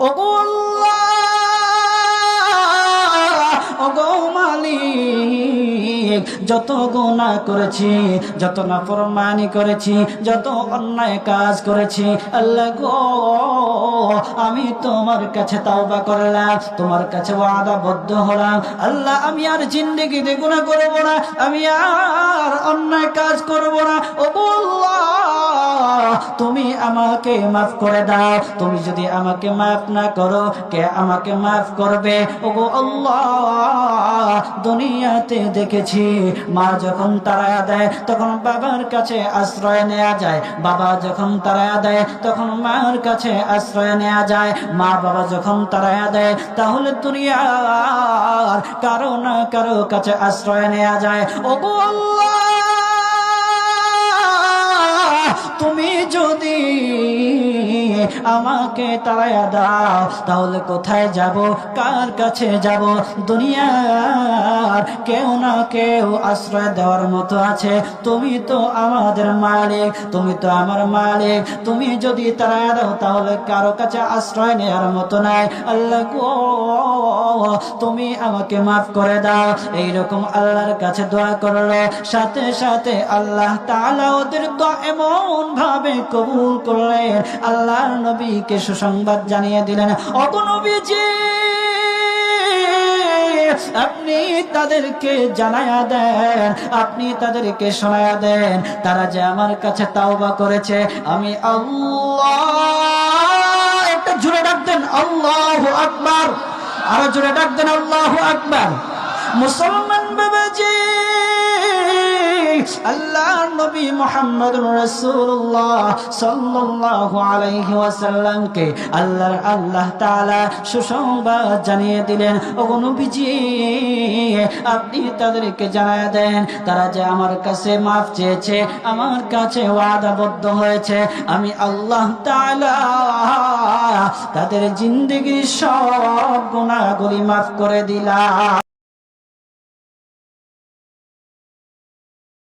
ওগো আল্লাহ, ওগো মালিক, যত গুনাহ করেছি, যত নাফরমানি করেছি, যত অন্যায় কাজ করেছি, আল্লাহ গো আমি তোমার কাছে তাওবা করলাম, তোমার কাছে ওয়াদাবদ্ধ হলাম। আল্লাহ আমি আর জিন্দেগিতে গুনাহ করব না, আমি আর অন্যায় কাজ করব না। ওগো আল্লাহ তুমি আমাকে মাফ করে দাও। তুমি যদি আমাকে মাফ না করো, কে আমাকে মাফ করবে? ওগো আল্লাহ দুনিয়াতে দেখেছি মা যখন তাড়া দেয় তখন বাবার কাছে আশ্রয় নেওয়া যায়, বাবা যখন তাড়া দেয় তখন মার কাছে আশ্রয় নেওয়া যায়, মা বাবা যখন তাড়া দেয় তাহলে দুনিয়ার কারো না কারো কাছে আশ্রয় নেওয়া যায়। ওগো আল্লাহ তুমি যদি আমাকে তাড়ায়া দাও তাহলে কোথায় যাব, কার কাছে যাব? দুনিয়ার কেউ না কেউ আশ্রয় দেওয়ার মতো আছে। তুমি তো আমাদের মালিক, তুমি তো আমার মালিক। তুমি যদি তাড়ায়া দাও তাহলে কারো কাছে আশ্রয় নেওয়ার মতো নাই। আল্লাহ গো তুমি আমাকে মাফ করে দাও। এইরকম আল্লাহর কাছে দোয়া করলো, সাথে সাথে আল্লাহ তাআলা ওদের দোয়া এমন ভাবে কবুল করলেন, আল্লাহর নবীকে সুসংবাদ জানিয়ে দিলেন, ওগো নবীজি আপনি তাদেরকে জানায়া দেন, আপনি তাদেরকে শোনায়া দেন, তারা যে আমার কাছে তাওবা করেছে, আমি আল্লাহ। একটা জোরে ডাক দেন আল্লাহু আকবার, আরো জোরে ডাক দেন আল্লাহু আকবার। মুসলমান বাবাজি, আল্লাহর নবী মুহাম্মদুর রাসূলুল্লাহ সাল্লাল্লাহু আলাইহি ওয়াসাল্লামকে আল্লাহ তাআলা সুসংবাদ জানিয়ে দিলেন, ওগো নবীজি আপনি তাদেরকে জানায়া দেন, তারা যে আমার কাছে মাফ চেয়েছে, আমার কাছে ওয়াদাবদ্ধ হয়েছে, আমি আল্লাহ তাআলা তাদের জিন্দেগির সব গুনাহগুলি মাফ করে দিলাম।